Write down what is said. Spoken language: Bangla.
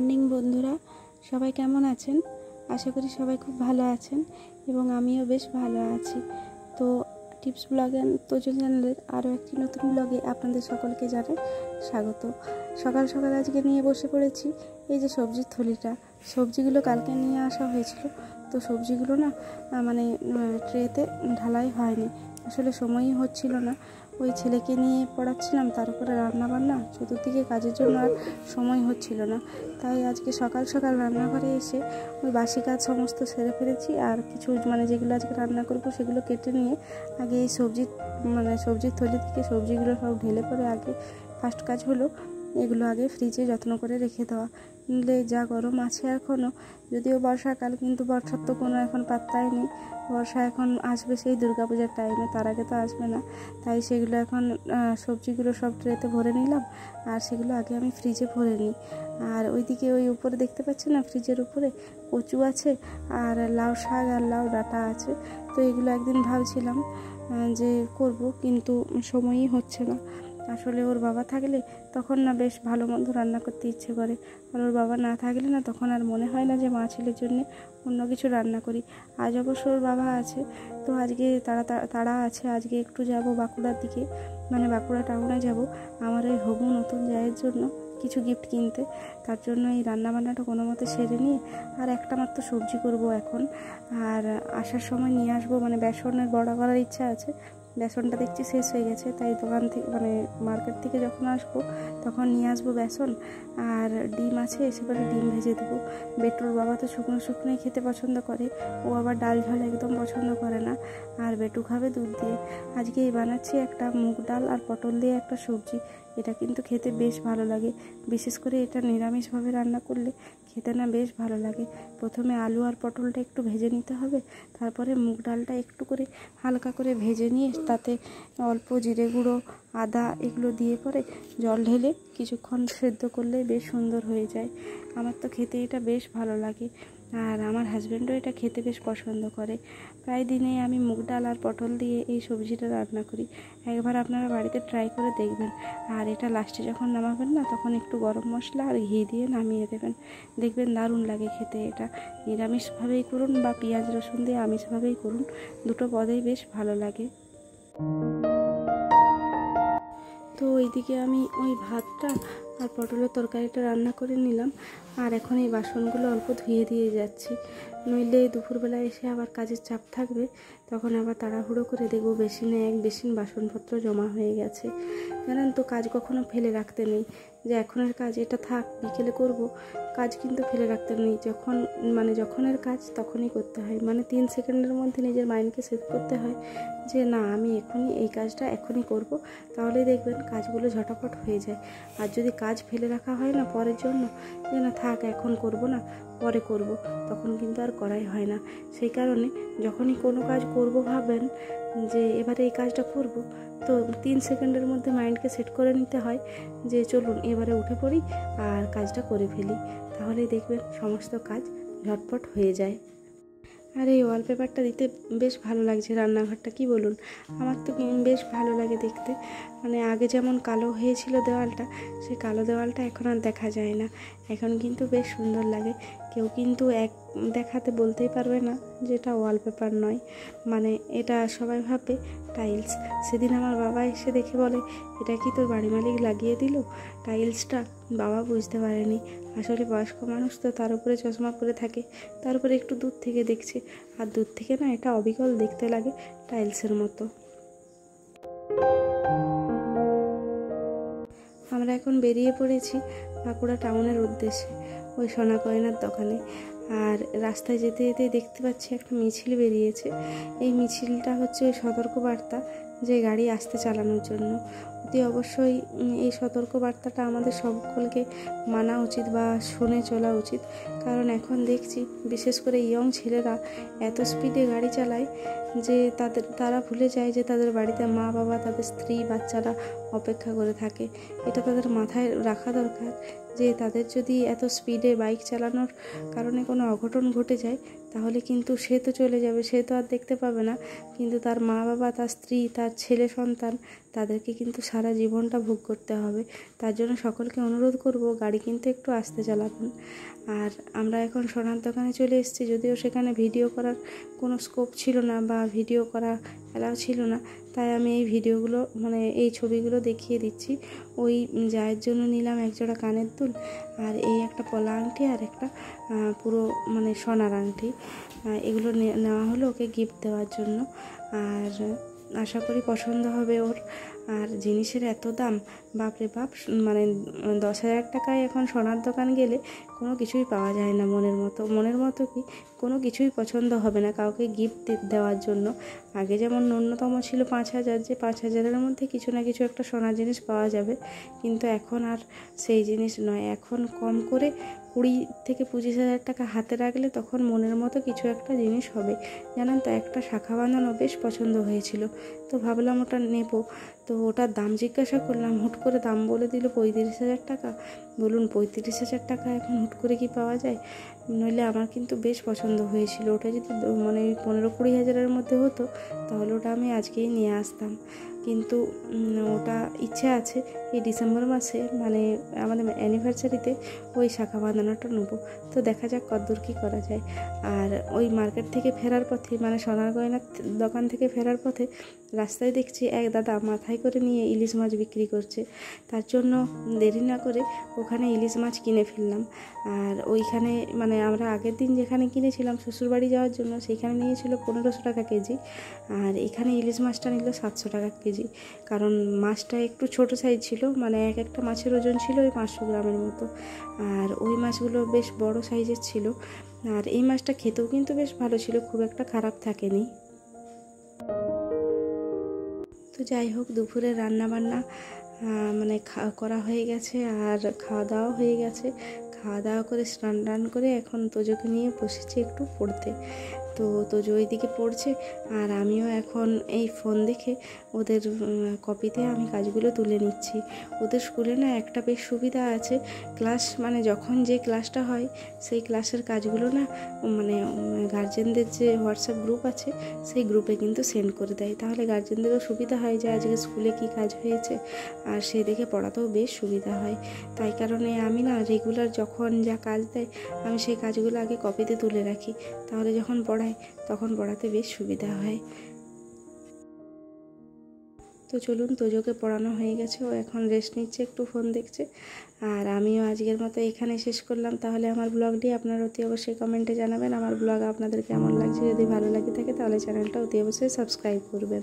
মর্নিং বন্ধুরা, সবাই কেমন আছেন? আশা করি সবাই খুব ভালো আছেন এবং আমিও বেশ ভালো আছি। তো টিপস ব্লগ অ্যান্ড তোজল চ্যানেলের আরও একটি নতুন ব্লগে আপনাদের সকলকে জানাই স্বাগত। সকাল সকাল আজকে নিয়ে বসে পড়েছি এই যে সবজির থলিটা। সবজিগুলো কালকে নিয়ে আসা হয়েছিল, তো সবজিগুলো না মানে ট্রেতে ঢালাই হয়নি, আসলে সময়ই হচ্ছিল না। ওই ছেলেকে নিয়ে পড়াচ্ছিলাম, তার উপরে রান্নাবান্না, চতুর্দিকে কাজের জন্য আর সময় হচ্ছিল না। তাই আজকে সকাল সকাল রান্নাঘরে এসে ওই বাসি কাজ সমস্ত সেরে ফেলেছি। আর কিছু যেগুলো আজকে রান্না করব সেগুলো কেটে নিয়ে আগে এই সবজির থলি থেকে সবজিগুলো সব ঢেলে পরে আগে ফার্স্ট কাজ হলো এগুলো আগে ফ্রিজে যত্ন করে রেখে দেওয়া। নিলে যা গরম আছে এখনও, যদিও বর্ষাকাল, কিন্তু বর্ষার তো কোনো এখন পাত্তাই নেই। বর্ষা এখন আসবে সেই দুর্গাপূজার টাইমে, তার আগে তো আসবে না। তাই সেগুলো এখন সবজিগুলো সব ট্রেতে ভরে নিলাম, আর সেগুলো আগে আমি ফ্রিজে ভরে নিই। আর ওইদিকে ওই উপরে দেখতে পাচ্ছেন না, ফ্রিজের উপরে কচু আছে আর লাউ শাক আর লাউ ডাঁটা আছে। তো এগুলো একদিন ভাবছিলাম যে করব, কিন্তু সময়ই হচ্ছে না। আসলে ওর বাবা থাকলে তখন না বেশ ভালো মন্দ রান্না করতে ইচ্ছে করে, আর ওর বাবা না থাকলে না তখন আর মনে হয় না যে মা ছেলের জন্যে অন্য কিছু রান্না করি। আজ অবশ্য ওর বাবা আছে, তো আজকে তারা আছে। আজকে একটু যাব বাঁকুড়ার দিকে, মানে বাঁকুড়া টাউনে যাব আমার ওই হবু নতুন জায়ের জন্য কিছু গিফট কিনতে। তার জন্য এই রান্নাবান্নাটা কোনো মতে সেরে নিয়ে আর একটা মাত্র সবজি করব এখন। আর আসার সময় নিয়ে আসবো, মানে বেসনের বড়া করার ইচ্ছা আছে। বেসনটা দেখছি শেষ হয়ে গেছে, তাই দোকান থেকে মার্কেট থেকে যখন আসবো তখন নিয়ে আসবো বেসন। আর ডিম আছে, সেবারে ডিম ভেজে দেবো। বেটুর বাবা তো শুকনো শুকনোই খেতে পছন্দ করে, ও আবার ডাল ঝাল একদম পছন্দ করে না। আর বেটু খাবে দুধ দিয়ে। আজকে এই বানাচ্ছি একটা মুগ ডাল আর পটল দিয়ে একটা সবজি। এটা কিন্তু খেতে বেশ ভালো লাগে, বিশেষ করে এটা নিরামিষভাবে রান্না করলে খেতে না বেশ ভালো লাগে। প্রথমে আলু আর পটলটা একটু ভেজে নিতে হবে, তারপরে মুগ ডালটা একটু করে হালকা করে ভেজে নিয়ে তাতে অল্প জিরে গুঁড়ো, আদা এগুলো দিয়ে পরে জল ঢেলে কিছুক্ষণ সেদ্ধ করলে বেশ সুন্দর হয়ে যায়। আমার তো খেতে এটা বেশ ভালো লাগে, আর আমার হাজব্যান্ডও এটা খেতে বেশ পছন্দ করে। প্রায় দিনেই আমি মুগ ডাল আর পটল দিয়ে এই সবজিটা রান্না করি। একবার আপনারা বাড়িতে ট্রাই করে দেখবেন। আর এটা লাস্টে যখন নামাবেন না, তখন একটু গরম মশলা আর ঘি দিয়ে নামিয়ে দেবেন, দেখবেন দারুণ লাগে খেতে। এটা নিরামিষভাবেই করুন বা পেঁয়াজ রসুন দিয়ে আমিষভাবেই করুন, দুটো পদেই বেশ ভালো লাগে। তো ওইদিকে আমি ওই ভাতটা আর পটলের তরকারিটা রান্না করে নিলাম, আর এখন এই বাসনগুলো অল্প ধুয়ে দিয়ে যাচ্ছি। নইলে দুপুরবেলা এসে আবার কাজের চাপ থাকবে, তখন আবার তাড়াহুড়ো করে দেখবো বেসিনে এক বেসিন বাসনপত্র জমা হয়ে গেছে। জানেন তো, কাজ কখনো ফেলে রাখতে নেই, যে এখনের কাজ এটা থাক বিকেলে করব, কাজ কিন্তু ফেলে রাখতে নেই। যখনের কাজ তখনই করতে হয়, 3 সেকেন্ডের মধ্যে নিজের মাইন্ডকে সেট করতে হয় যে না, আমি এখনই এই কাজটা এখনই করব, তাহলেই দেখবেন কাজগুলো ঝটাপট হয়ে যায়। আর যদি কাজ ফেলে রাখা হয় না পরের জন্য, যে না থাক এখন করব না, পরে করব, তখন কিন্তু আর করাই হয় না। সেই কারণে যখনই কোনো কাজ করব ভাববেন যে এবারে এই কাজটা করব, তো 3 সেকেন্ডের মধ্যে মাইন্ডকে সেট করে নিতে হয় যে চলুন এবারে উঠে পড়ি আর কাজটা করে ফেলি, তাহলেই দেখবেন সমস্ত কাজ ঝটপট হয়ে যায়। আর এই ওয়ালপেপারটা দিতে বেশ ভালো লাগছে রান্নাঘরটা, কি বলুন? আমার তো বেশ ভালো লাগে দেখতে। আগে যেমন কালো হয়েছিল দেওয়ালটা, সেই কালো দেওয়ালটা এখন আর দেখা যায় না, এখন কিন্তু বেশ সুন্দর লাগে। কেউ কিন্তু এক দেখাতে বলতেই পারবে না যে এটা ওয়ালপেপার নয়, এটা সবাই ভাববে টাইলস। সেদিন আমার বাবা এসে দেখে বলে, এটা কি তোর বাড়ি মালিক লাগিয়ে দিল টাইলসটা? বাবা বুঝতে পারেনি, আসলে বয়স্ক মানুষ তো, তার উপরে চশমা পরে থাকে, তার উপরে একটু দূর থেকে দেখছে, আর দূর থেকে না এটা অবিকল দেখতে লাগে টাইলসের মতো। আমরা এখন বেরিয়ে পড়েছি বাঁকুড়া টাউনের উদ্দেশ্যে, ওই সোনা গয়নার দোকানে। আর রাস্তায় যেতে যেতে দেখতে পাচ্ছি একটা মিছিল বেরিয়েছে। এই মিছিলটা হচ্ছে ওই সতর্কবার্তা যে গাড়ি আস্তে চালানোর জন্য। অতি অবশ্যই এই সতর্কবার্তাটা আমাদের সকলকে মানা উচিত বা শুনে চলা উচিত, কারণ এখন দেখছি বিশেষ করে ইয়ং ছেলেরা এত স্পিডে গাড়ি চালায় যে তারা ভুলে যায় যে তাদের বাড়িতে মা বাবা, তাদের স্ত্রী, বাচ্চারা অপেক্ষা করে থাকে। এটা তাদের মাথায় রাখা দরকার যে তাদের যদি এত স্পিডে বাইক চালানোর কারণে কোনো অঘটন ঘটে যায়, তাহলে কিন্তু সে তো চলে যাবে, সে তো আর দেখতে পাবে না, কিন্তু তার মা বাবা, তার স্ত্রী, তার ছেলে সন্তান, তাদেরকে কিন্তু সারা জীবনটা ভোগ করতে হবে। তার জন্য সকলকে অনুরোধ করব গাড়ি কিন্তু একটু আস্তে চালাবেন। আর আমরা এখন সোনার দোকানে চলে এসেছি, যদিও সেখানে ভিডিও করার কোনো স্কোপ ছিল না বা ভিডিও করা অ্যালাউ ছিল না, তাই আমি এই ভিডিওগুলো এই ছবিগুলো দেখিয়ে দিচ্ছি। ওই জায়ের জন্য নিলাম একজোড়া কানের দুল, আর এই একটা পলা আংটি, আর একটা পুরো সোনার আংটি। এগুলো নেওয়া হলো ওকে গিফট দেওয়ার জন্য। আর আশা করি পছন্দ হবে ওর। আর জিনিসের এত দাম, বাপরে বাপ, 10,000 টাকায় এখন সোনার দোকান গেলে কোনো কিছুই পাওয়া যায় না মনের মতো কি কোনো কিছুই পছন্দ হবে না কাউকে গিফট দেওয়ার জন্য। আগে যেমন ন্যূনতম ছিল 5,000, যে 5,000-এর মধ্যে কিছু না কিছু একটা সোনার জিনিস পাওয়া যাবে, কিন্তু এখন আর সেই জিনিস নয়। এখন কম করে 20,000-25,000 টাকা হাতে রাখলে তখন মনের মতো কিছু একটা জিনিস হবে। জানেন তো, একটা শাখা বাঁধানো বেশ পছন্দ হয়েছিল, তো ভাবলাম ওটা নেব। তো ওটার দাম জিজ্ঞাসা করলাম, হুট করে দাম বলে দিল 35,000 টাকা। বলুন 35,000 টাকা এখন হুট করে কি পাওয়া যায়? নইলে আমার কিন্তু বেশ পছন্দ হয়েছিল। ওটা যদি 15-20 হাজারের মধ্যে হতো তাহলে ওটা আমি আজকেই নিয়ে আসতাম, কিন্তু ওটা ইচ্ছে আছে এই ডিসেম্বর মাসে আমাদের অ্যানিভার্সারিতে ওই শাখা বাঁধানোটা নেবো। তো দেখা যাক কতদূর কী করা যায়। আর ওই মার্কেট থেকে ফেরার পথে সোনার গয়নার দোকান থেকে ফেরার পথে রাস্তায় দেখছি এক দাদা মাথায় করে নিয়ে ইলিশ মাছ বিক্রি করছে। তার জন্য দেরি না করে ওখানে ইলিশ মাছ কিনে ফেললাম। আর ওইখানে আমরা আগের দিন যেখানে কিনেছিলাম শ্বশুরবাড়ি যাওয়ার জন্য, সেইখানে নিয়েছিল 1500 টাকা কেজি, আর এখানে ইলিশ মাছটা নিল 700 টাকা কেজি। কারণ মাছটা একটু ছোট সাইজ ছিল, এক একটা মাছের ওজন ছিল ওই 500 গ্রামের মতো, আর ওই মাছগুলো বেশ বড় সাইজের ছিল। আর এই মাছটা খেতেও কিন্তু বেশ ভালো ছিল, খুব একটা খারাপ থাকেনি। তো যাই হোক, দুপুরে রান্নাবান্না করা হয়ে গেছে, আর খাওয়া দাওয়া হয়ে গেছে। খাওয়া দাওয়া করে স্নান টান করে এখন তোজোকে নিয়ে বসেছি একটু পড়তে। তো তোজো ওইদিকে পড়ছে, আর আমিও এখন এই ফোন দেখে ওদের কপিতে আমি কাজগুলো তুলে নিচ্ছি। ওদের স্কুলে না একটা বেশ সুবিধা আছে, ক্লাস যখন যে ক্লাসটা হয় সেই ক্লাসের কাজগুলো না গার্জেনদের যে হোয়াটসঅ্যাপ গ্রুপ আছে সেই গ্রুপে কিন্তু সেন্ড করে দেয়। তাহলে গার্জেনদেরও সুবিধা হয় যে আজকে স্কুলে কী কাজ হয়েছে, আর সেই দেখে পড়াতেও বেশ সুবিধা হয়। তাই কারণে আমি না রেগুলার যখন যা কাজ দেয় আমি সেই কাজগুলো আগে কপিতে তুলে রাখি, তাহলে যখন পড়াই তখন পড়াতে বেশ সুবিধা হয়। তো চলুন, তোজোকে পড়ানো হয়ে গেছে, ও এখন রেস্ট নিচ্ছে, একটু ফোন দেখছে। আর আমিও আজকের মতো এখানে শেষ করলাম। তাহলে আমার ব্লগটি আপনারা অতি অবশ্যই কমেন্টে জানাবেন আমার ব্লগ আপনাদের কেমন লাগছে। যদি ভালো লাগে থাকে তাহলে চ্যানেলটা অতি অবশ্যই সাবস্ক্রাইব করবেন।